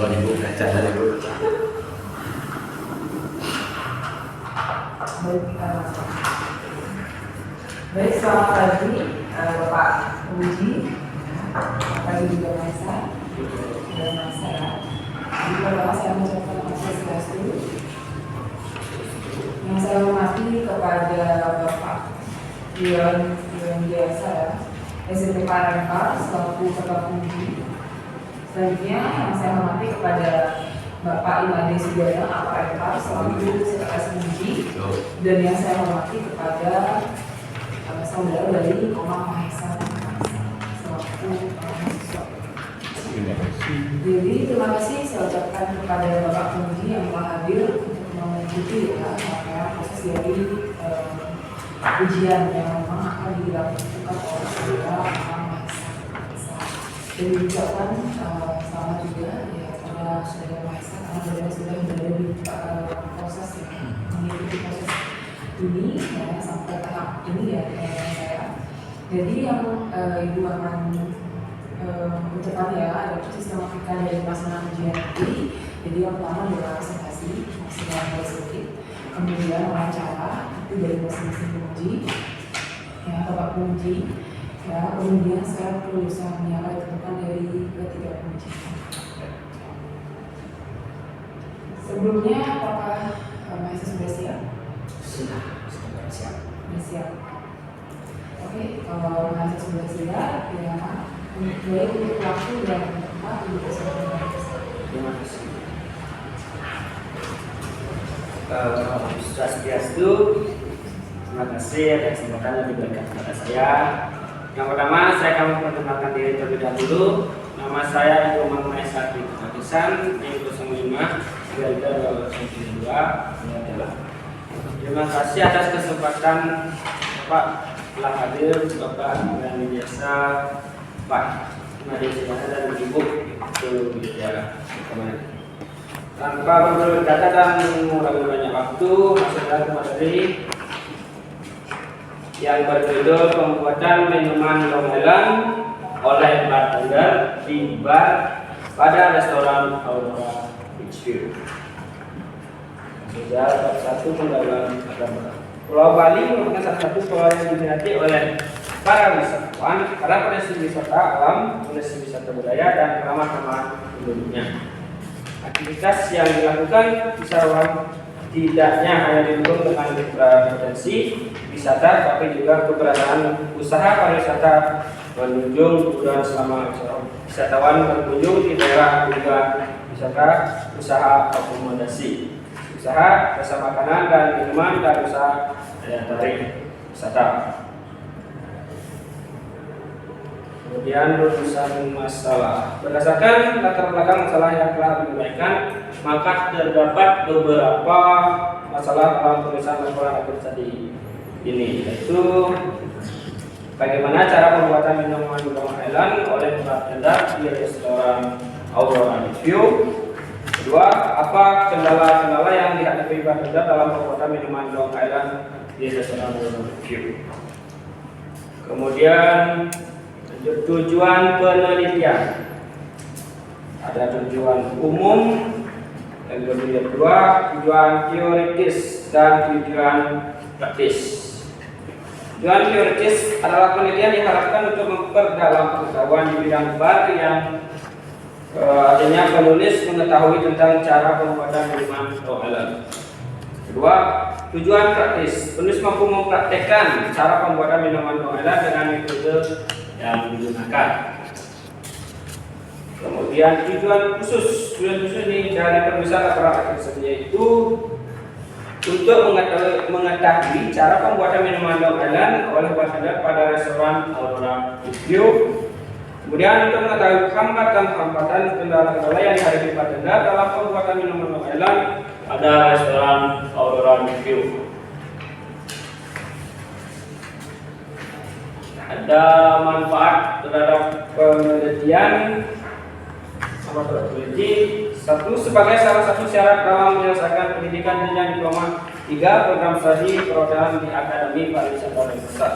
Kalau ibu baca dari ibu. Baik, selamat pagi Bapak Uji, pagi juga Masa dan Masa ya. Jadi pertama saya mengucapkan terima kasih dulu yang saya hormati kepada Bapak Iwan Biasa ya, SMP Parempar selaku Ketua Uji. Selanjutnya yang saya hormati kepada Bapak Imade Sugiono Parempar selaku Sekretaris Uji, dan yang saya hormati kepada saudara dari Komang Mahesa selaku mahasiswa. Jadi terima kasih saya ucapkan kepada Bapak Uji yang telah hadir untuk mengikuti ya rangkaian proses dari ujian yang memang akan dilakukan oleh saudara Komang Mahesa. Dan diucapkan selamat juga ya kepada saudara Mahesa karena saudara sudah berada di proses ya, mengikuti proses ini ya, sampai tahap ini ya saya. Jadi yang Ibu akan ucapkan ya ada sistematika dari pelaksanaan ujian nanti. Jadi yang pertama adalah presentasi maksimal sedikit, kemudian wawancara itu dari masing-masing penguji ya, Bapak penguji ya, kemudian saya perlu usaha menyapa ditentukan dari ketiga penguji. Sebelumnya apakah mahasiswa sudah siap? Siap. Oke, kalau mahasiswa sudah siap, ya mulai untuk waktu dan tempat untuk kesempatan. Terima kasih. Swastiastu. Terima kasih atas kesempatan yang diberikan kepada saya. Yang pertama, saya akan memperkenalkan diri terlebih dahulu. Nama saya Komang Mahesa Kisan, NIM 05 332 adalah. Terima kasih atas kesempatan Bapak telah hadir, Bapak yang biasa, Pak Imade Sugiono dan Ibu itu bicara kemarin. Tanpa berkata dan mengurangi banyak waktu, masalah materi yang berjudul pembuatan minuman Long Island oleh bartender di bar pada restoran Aurora Beachview. Sudah satu pendalaman agama. Pulau Bali merupakan salah satu pulau yang diminati oleh para wisatawan karena potensi wisata alam, potensi wisata budaya dan keramah-tamahan penduduknya. Aktivitas yang dilakukan wisatawan tidaknya hanya didukung dengan potensi wisata, tapi juga keberadaan usaha pariwisata menunjung kemudahan selama wisatawan berkunjung di daerah tujuan wisata, usaha akomodasi, usaha jasa makanan dan minuman, dan usaha daya tarik wisata. Kemudian rumusan masalah. Berdasarkan latar belakang masalah yang telah diuraikan, maka terdapat beberapa masalah dalam tulisan laporan akhir tadi ini, yaitu bagaimana cara pembuatan minuman Long Island oleh bartender di restoran Aurora Beachview. Kedua, apa kendala-kendala yang dihadapi bartender dalam pembuatan minuman Long Island di restoran Aurora Beachview. Kemudian tujuan penelitian, ada tujuan umum, yang kedua tujuan teoritis dan tujuan praktis. Tujuan teoritis adalah penelitian diharapkan untuk memperdalam pengetahuan di bidang bar yang artinya penulis mengetahui tentang cara pembuatan minuman Long Island. Kedua, tujuan praktis, penulis mampu mempraktekkan cara pembuatan minuman Long Island dengan metode yang digunakan. Kemudian tujuan khusus ini dari penulisan laporan akhir saja, yaitu untuk mengetahui cara pembuatan minuman Long Island oleh bartender pada restoran Aurora Beachview. Kemudian untuk mengetahui hambatan kendala-kendala yang dihadapi bartender dalam pembuatan minuman Long Island pada restoran Aurora Beachview. Ada manfaat terhadap penelitian sama peneliti. Satu, sebagai salah satu syarat dalam menyelesaikan pendidikan jenjang diploma 3 program studi perhotelan di Akademi Pariwisata dan Pusat.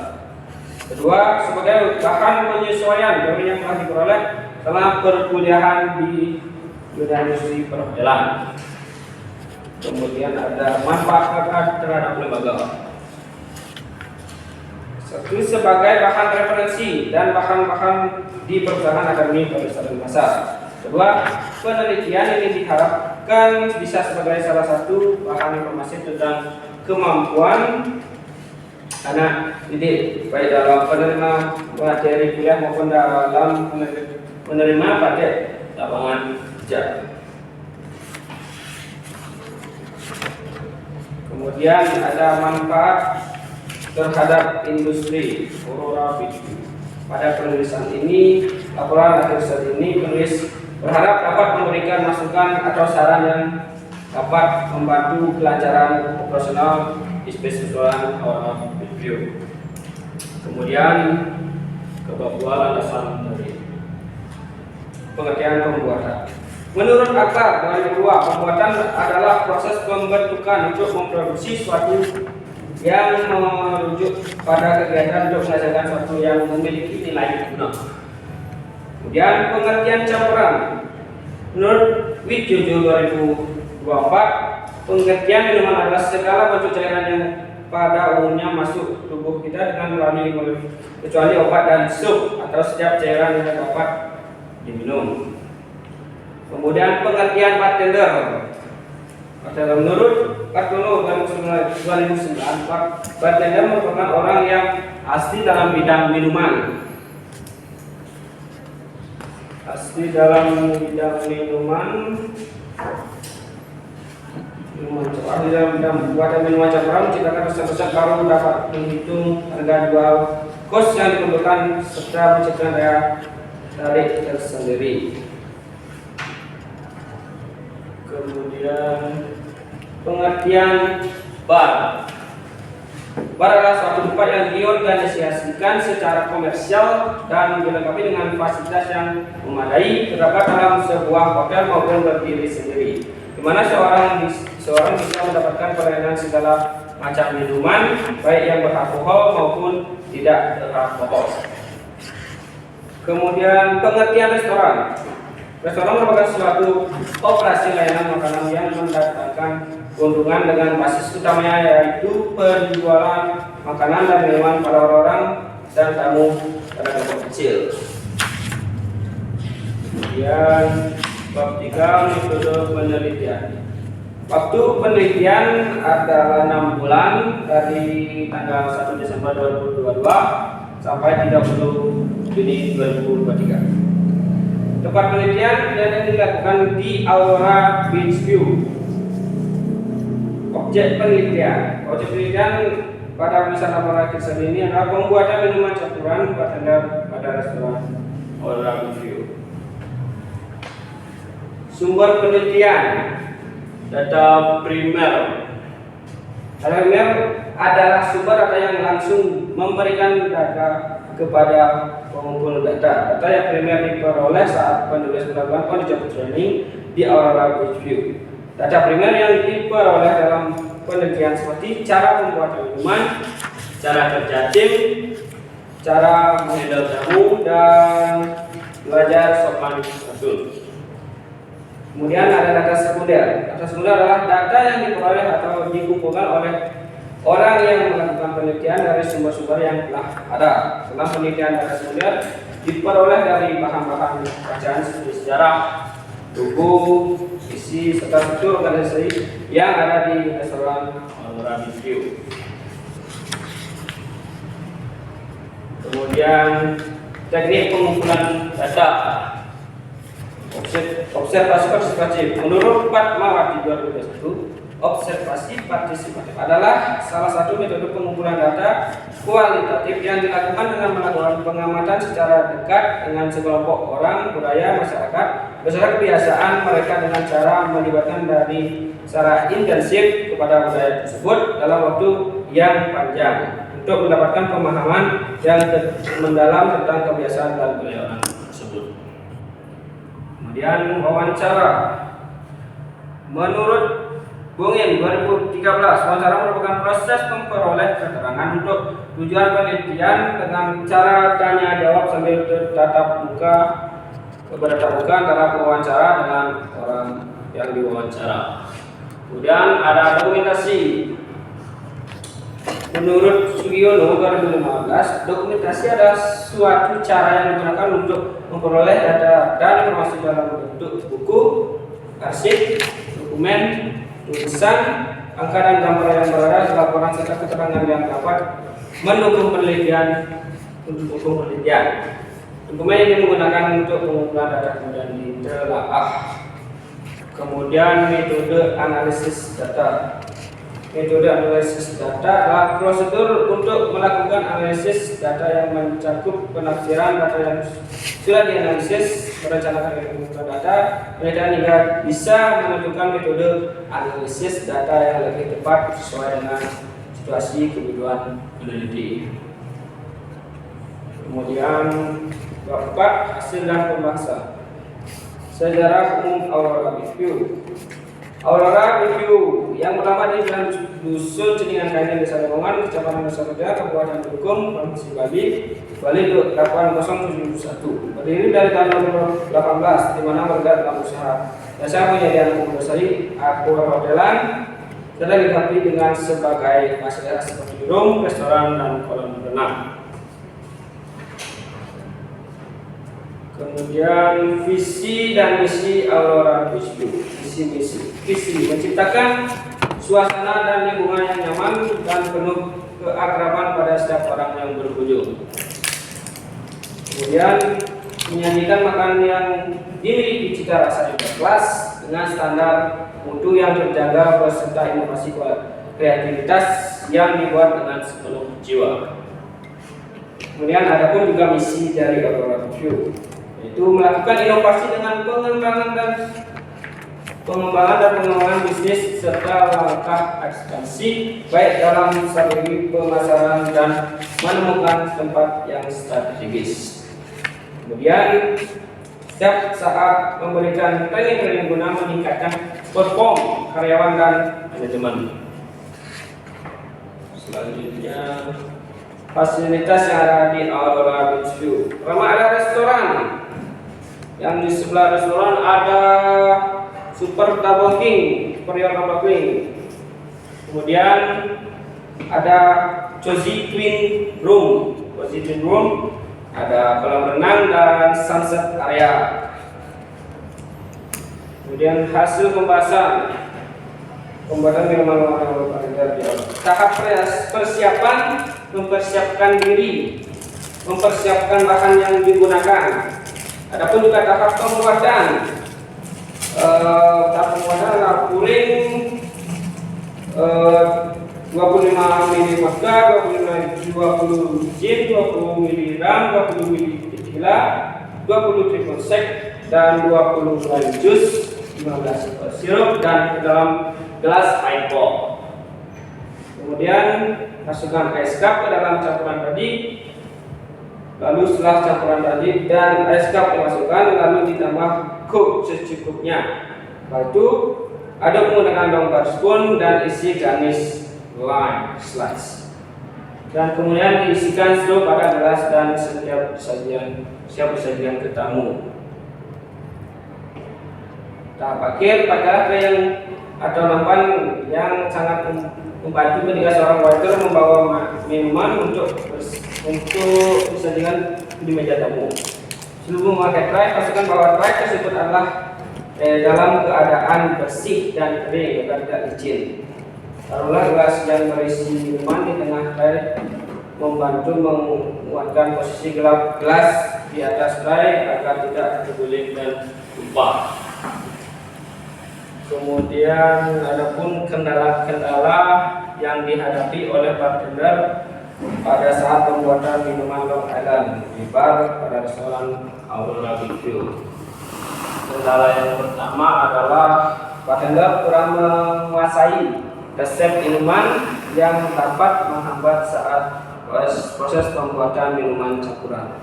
Kedua, sebagai bahan penyesuaian teori yang telah diperoleh setelah perkuliahan di dunia industri perhotelan. Kemudian ada manfaat terhadap lembaga. Satu, sebagai bahan referensi dan bahan-bahan di perusahaan akademi pariwisata pasar. Kedua, penelitian ini diharapkan bisa sebagai salah satu bahan informasi tentang kemampuan anak didik baik dalam penerima materi kuliah maupun dalam menerima paket lapangan kerja. Kemudian ada manfaat terhadap industri Aurora Beachview. Pada penulisan ini, laporan akhir saat ini penulis berharap dapat memberikan masukan atau saran yang dapat membantu kelancaran operasional spesialan Aurora Beachview. Kemudian kebab-dua landasan dari pengertian pembuatan. Menurut Akta 2002, pembuatan adalah proses pembentukan untuk memproduksi suatu yang merujuk pada kegiatan untuk menghasilkan suatu yang memiliki nilai guna. Kemudian pengertian campuran. Menurut WIJUJU 2024, pengertian minuman adalah segala bentuk cairan yang pada umumnya masuk tubuh kita dengan melalui mulut, kecuali obat dan sup atau setiap cairan yang dapat diminum. Kemudian pengertian bartender. Menurut Kartono 2009, bartender merupakan orang yang asli dalam bidang minuman. Asli dalam bidang minuman buatan minuman campuran, menciptakan resep-resep baru, dapat menghitung harga jual, kos yang ditentukan, serta menciptakan daya tarik tersendiri. Kemudian pengertian bar. Bar adalah suatu tempat yang diorganisasikan secara komersial dan dilengkapi dengan fasilitas yang memadai, terdapat dalam sebuah hotel maupun berdiri sendiri, di mana seorang bisa mendapatkan pelayanan segala macam minuman, baik yang beralkohol maupun tidak beralkohol. Kemudian pengertian restoran. Restoran merupakan suatu operasi layanan makanan yang mendatangkan keuntungan dengan basis utamanya yaitu penjualan makanan dan minuman pada orang dan tamu pada kelompok kecil. Kemudian bab 3, metode penelitian. Waktu penelitian adalah 6 bulan dari tanggal 1 Desember 2022 sampai 30 Juni 2023. Tempat penelitian yang dilakukan di Aurora Beachview. Objek penelitian pada wisata Aurora Beachview ini adalah pembuatan minuman campuran bartender pada restoran Aurora Beachview. Sumber penelitian, data primer. Data primer adalah sumber data yang langsung memberikan data kepada pengumpul data. Data yang primer diperoleh saat penulis melakukan on-the-job training di Aurora Beachview. Data primer yang diperoleh dalam penelitian seperti cara pembuatan minuman, cara kerja tim, cara menghandle tamu, dan belajar sopan santun. Kemudian ada data sekunder. Data sekunder adalah data yang diperoleh atau dikumpulkan oleh orang yang melakukan penelitian dari sumber-sumber yang telah ada. Dalam penelitian data sekunder diperoleh dari bahan-bahan bacaan seperti sejarah, buku, isi, serta struktur organisasi yang ada di restoran Aurora Beachview. Kemudian teknik pengumpulan data. Observasi partisipatif. Menurut Fatmawati 2021, observasi partisipatif adalah salah satu metode pengumpulan data kualitatif yang dilakukan dengan melakukan pengamatan secara dekat dengan sekelompok orang, budaya, masyarakat, beserta kebiasaan mereka dengan cara melibatkan dari secara intensif kepada budaya tersebut dalam waktu yang panjang untuk mendapatkan pemahaman yang mendalam tentang kebiasaan dan budaya orang tersebut. Kemudian wawancara. Menurut Bungin 2013, wawancara merupakan proses memperoleh keterangan untuk tujuan penelitian dengan cara tanya jawab sambil tatap muka. keberatakan antara pewawancara dengan orang yang diwawancara. Kemudian ada dokumentasi. Menurut Sugiono 2015, dokumentasi adalah suatu cara yang digunakan untuk memperoleh data dan informasi dalam bentuk buku, arsip, dokumen, tulisan, angka dan gambar yang berada, laporan serta keterangan yang dapat mendukung penelitian. Dokumen ini menggunakan untuk pengumpulan data kemudian ditelaah. Kemudian metode analisis data. Metode analisis data adalah prosedur untuk melakukan analisis data yang mencakup penafsiran data yang sudah dianalisis, merencanakan pengumpulan data, penelitian hingga bisa menentukan metode analisis data yang lebih tepat sesuai dengan situasi kebutuhan peneliti. Kemudian bab 4, hasil dan pembahasan. Sejarah umum Aurora Review. Aurora Review yang pertama di dalam dusun Ceningan Kaingan, Desa Lemongan, Kecamatan Nusa Muda, Kabupaten Kelungkung, Provinsi Bali, Bali 8071. Berdiri dari tahun 2018, di mana warga dalam usaha jasa penyediaan komersial aquarodelan telah dilengkapi dengan sebagai fasilitas seperti room, restoran, dan kolam renang. Kemudian visi dan misi Aurora Review. Visi menciptakan suasana dan lingkungan yang nyaman dan penuh keakraban pada setiap orang yang berkunjung. Kemudian menyajikan makanan yang dimiliki cita rasa yang berkelas dengan standar mutu yang terjaga beserta inovasi kreativitas yang dibuat dengan sepenuh jiwa. Kemudian ada pun juga misi dari Aurora Review, yaitu melakukan inovasi dengan pengembangan dan pengembangan bisnis serta langkah ekspansi baik dalam strategi pemasaran dan menemukan tempat yang strategis. Kemudian setiap saat memberikan training guna meningkatkan perform karyawan dan manajemen. Selanjutnya fasilitas yang ada di Aurora Review. Pertama ada restoran. Yang di sebelah restoran ada Superior Double King. Kemudian ada Cozy Twin Room, ada kolam renang dan sunset area. Kemudian hasil pembahasan minuman tahap persiapan, mempersiapkan diri, mempersiapkan bahan yang digunakan. Adapun juga tahap pembuatan. Tahap pembuatan adalah cooling 25 ml vodka, 20 gin, 20 ml ram, 20 ml tequila, 20 triple sec, dan 20 lime juice, 15 sirup dan ke dalam gelas highball. Kemudian masukkan ice cup ke dalam campuran tadi. Lalu setelah campuran tadi dan ice cup dimasukkan, lalu ditambah coke secukupnya. Setelah itu aduk menggunakan longgar spoon dan isi garnish lime slice. Dan kemudian diisikan sirup pada gelas dan siap disajikan ke tamu. Tahap akhir pada yang atau nampan yang sangat membantu ketika seorang waiter membawa minuman untuk disajikan di meja tamu. Sebelum memakai tray, pastikan bahwa tray tersebut adalah dalam keadaan bersih dan kering agar tidak licin. Taruhlah gelas yang berisi minuman di tengah tray, membantu menguatkan posisi gelas di atas tray agar tidak terguling dan tumpah. Kemudian adapun kendala-kendala yang dihadapi oleh bartender pada saat pembuatan minuman Long Island di bar pada restoran Aurora Review. Kendala yang pertama adalah bartender kurang menguasai resep minuman yang dapat menghambat saat proses pembuatan minuman campuran.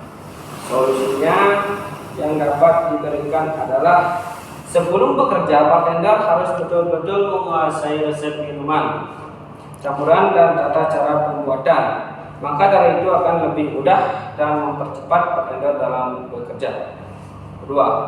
Solusinya yang dapat diberikan adalah sebelum bekerja, bartender harus betul-betul menguasai resep minuman, campuran, dan tata cara pembuatan. Maka dari itu akan lebih mudah dan mempercepat bartender dalam bekerja. Kedua,